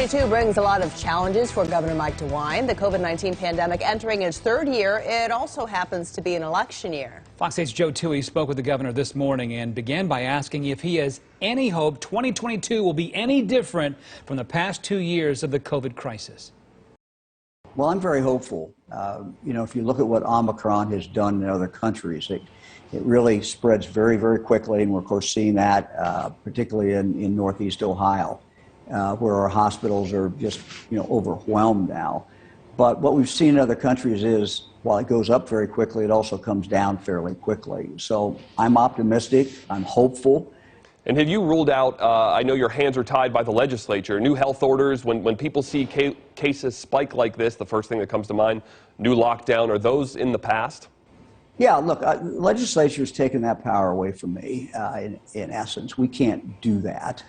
2022 brings a lot of challenges for Governor Mike DeWine. The COVID-19 pandemic entering its third year. It also happens to be an election year. Fox 8's Joe Toohey spoke with the governor this morning and began by asking if he has any hope 2022 will be any different from the past 2 years of the COVID crisis. Well, I'm very hopeful. If you look at what Omicron has done in other countries, it really spreads very, very quickly, and we're, of course, seeing that particularly in Northeast Ohio, where our hospitals are just, overwhelmed now. But what we've seen in other countries is, while it goes up very quickly, it also comes down fairly quickly. So I'm optimistic. I'm hopeful. And have you ruled out, I know your hands are tied by the legislature, new health orders, when people see cases spike like this, the first thing that comes to mind, new lockdown, are those in the past? Yeah, look, the legislature's taken that power away from me, in essence. We can't do that.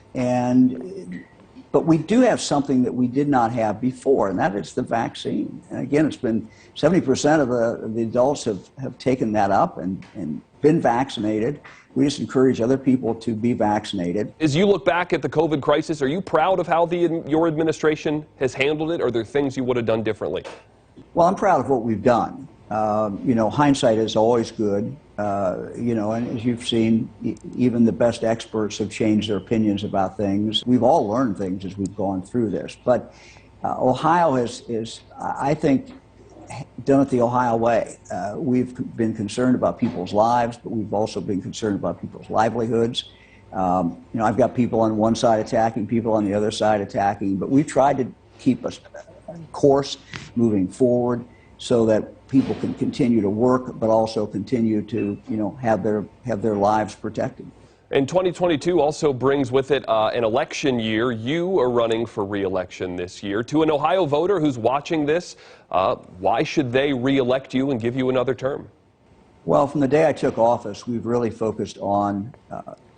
But we do have something that we did not have before, and that is the vaccine. And again, it's been 70% of the adults have taken that up and been vaccinated. We just encourage other people to be vaccinated. As you look back at the COVID crisis, are you proud of how your administration has handled it? Or are there things you would have done differently? Well, I'm proud of what we've done. Hindsight is always good. And as you've seen, even the best experts have changed their opinions about things. We've all learned things as we've gone through this. But Ohio is, I think, done it the Ohio way. We've been concerned about people's lives, but we've also been concerned about people's livelihoods. I've got people on one side attacking, people on the other side attacking, but we've tried to keep a course moving forward so that people can continue to work, but also continue to, have their lives protected. And 2022 also brings with it an election year. You are running for re-election this year. To an Ohio voter who's watching this, why should they re-elect you and give you another term? Well, from the day I took office, we've really focused on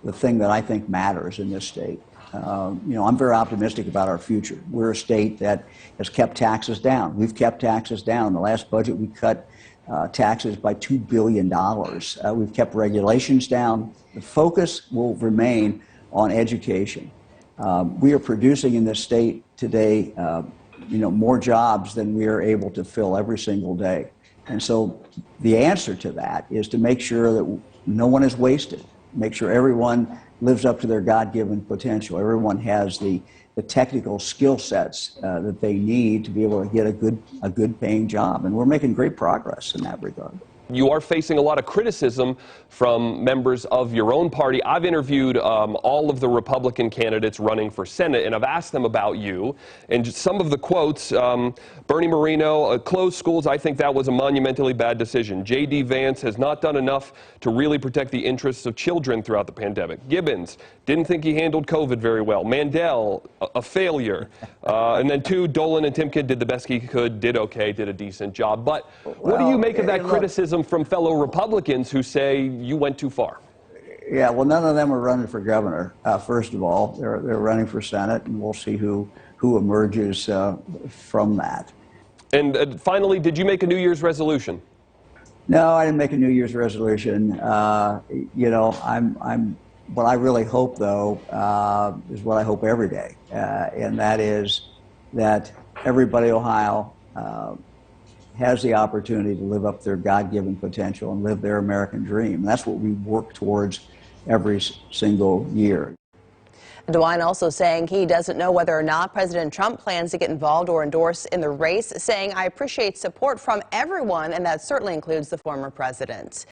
the thing that I think matters in this state. I'm very optimistic about our future. We're a state that has kept taxes down. We've kept taxes down. The last budget, we cut taxes by $2 billion. We've kept regulations down. The focus will remain on education. We are producing in this state today, more jobs than we are able to fill every single day. And so the answer to that is to make sure that no one is wasted, make sure everyone lives up to their God-given potential. Everyone has the technical skill sets that they need to be able to get a good paying job. And we're making great progress in that regard. You are facing a lot of criticism from members of your own party. I've interviewed all of the Republican candidates running for Senate, and I've asked them about you. And just some of the quotes, Bernie Moreno, closed schools, I think that was a monumentally bad decision. J.D. Vance has not done enough to really protect the interests of children throughout the pandemic. Gibbons, didn't think he handled COVID very well. Mandel, a failure. And then Dolan and Timken did the best he could, did okay, did a decent job. But what do you make of that criticism from fellow Republicans who say you went too far? Yeah, well, none of them are running for governor, first of all. They're running for Senate, and we'll see who emerges from that. And finally, did you make a New Year's resolution? No, I didn't make a New Year's resolution. What I really hope, though, is what I hope every day, and that is that everybody in Ohio has the opportunity to live up their God-given potential and live their American dream. And that's what we work towards every single year. DeWine also saying he doesn't know whether or not President Trump plans to get involved or endorse in the race, saying, "I appreciate support from everyone," and that certainly includes the former president.